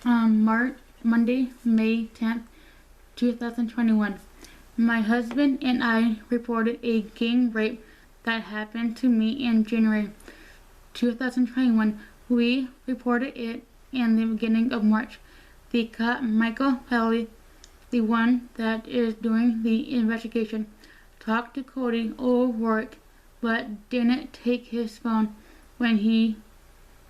Monday, May 10th, 2021. My husband and I reported a gang rape that happened to me in January 2021. We reported it in the beginning of March. The cop, Michael Paille, the one that is doing the investigation, talked to Cody over work but didn't take his phone when he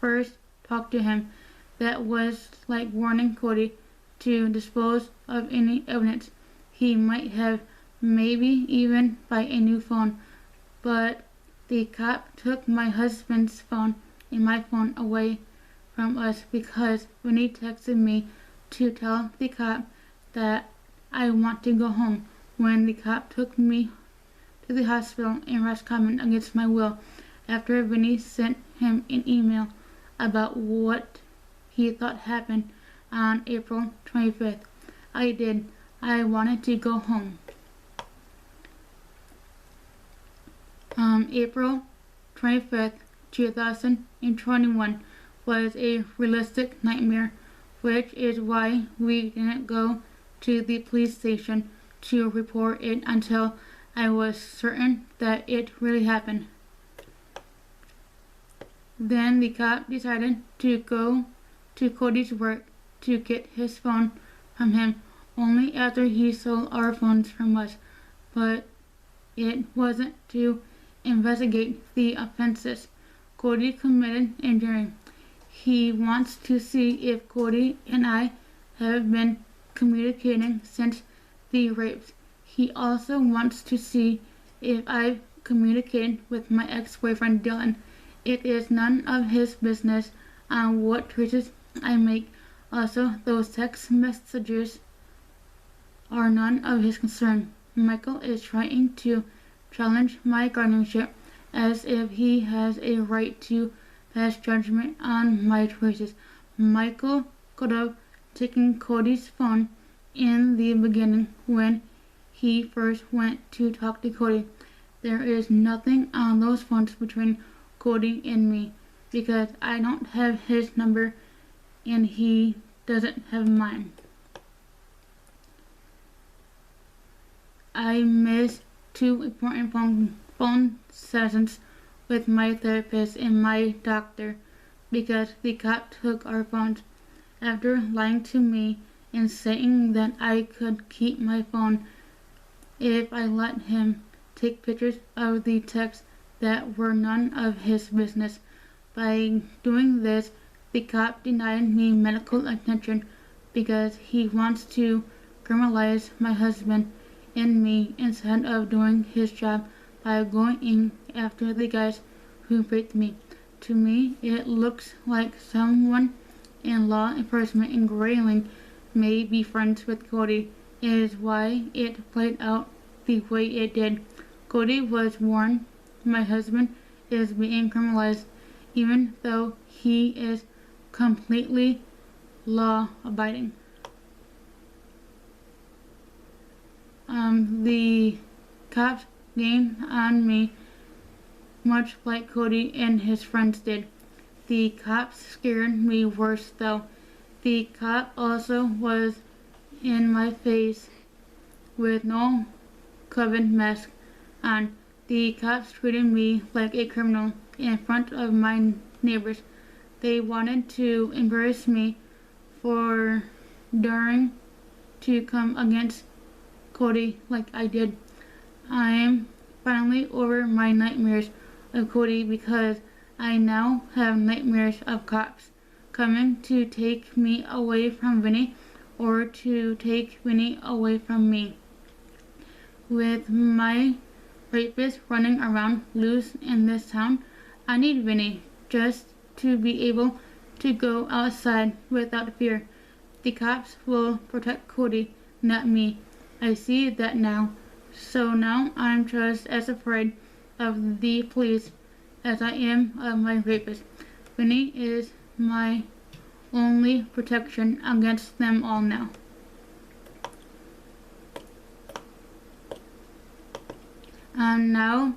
first talked to him. That was like warning Cody to dispose of any evidence he might have, maybe even buy a new phone. But the cop took my husband's phone and my phone away from us because when he texted me to tell the cop that I want to go home. When the cop took me to the hospital in Roscommon against my will after Vinny sent him an email about what he thought happened on April 25th. I did. I wanted to go home. April 25th, 2021 was a realistic nightmare, which is why we didn't go to the police station to report it until I was certain that it really happened. Then the cop decided to go to Cody's work to get his phone from him only after he stole our phones from us, but it wasn't to investigate the offenses Cody committed in January. He wants to see if Cody and I have been communicating since the rapes. He also wants to see if I've communicated with my ex-boyfriend Dylan. It is none of his business on what choices I make. Also, those text messages are none of his concern. Michael is trying to challenge my guardianship as if he has a right to pass judgment on my choices. Michael could have taken Cody's phone in the beginning when he first went to talk to Cody. There is nothing on those phones between Cody and me because I don't have his number and he doesn't have mine. I missed 2 important phone sessions with my therapist and my doctor because the cop took our phones. After lying to me and saying that I could keep my phone if I let him take pictures of the texts that were none of his business. By doing this, the cop denied me medical attention because he wants to criminalize my husband and me instead of doing his job by going after the guys who raped me. To me, it looks like someone in law enforcement in Grayling may be friends with Cody. It is why it played out the way it did. Cody was warned my husband is being criminalized even though he is completely law-abiding. The cops gained on me much like Cody and his friends did. The cops scared me worse though. The cop also was in my face with no COVID mask on. The cops treated me like a criminal in front of my neighbors. They wanted to embarrass me for daring to come against Cody like I did. I am finally over my nightmares of Cody because I now have nightmares of cops coming to take me away from Vinny or to take Vinny away from me. With my rapist running around loose in this town, I need Vinny just to be able to go outside without fear. The cops will protect Cody, not me. I see that now. So now I'm just as afraid of the police as I am of my rapist. Vinny is my only protection against them all now. And now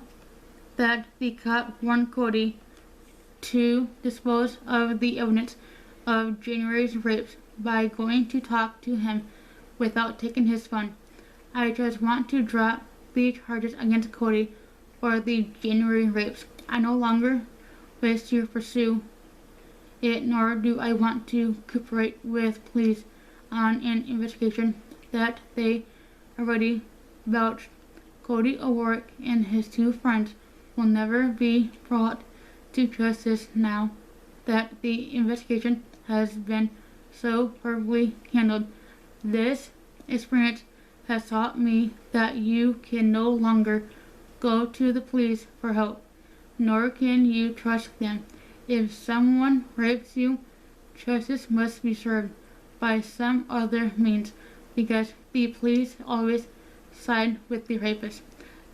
that the cop warned Cody to dispose of the evidence of January's rapes by going to talk to him without taking his phone. I just want to drop the charges against Cody for the January rapes. I no longer wish to pursue it, nor do I want to cooperate with police on an investigation that they already vouched. Cody O'Rourke and his two friends will never be brought to justice now that the investigation has been so perfectly handled. This experience has taught me that you can no longer go to the police for help, nor can you trust them. If someone rapes you, justice must be served by some other means, because the police always side with the rapist.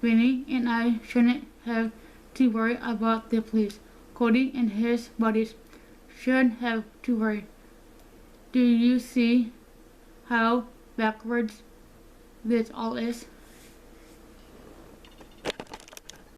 Vinny and I shouldn't have to worry about the police. Cody and his buddies should have to worry. Do you see how backwards this all is?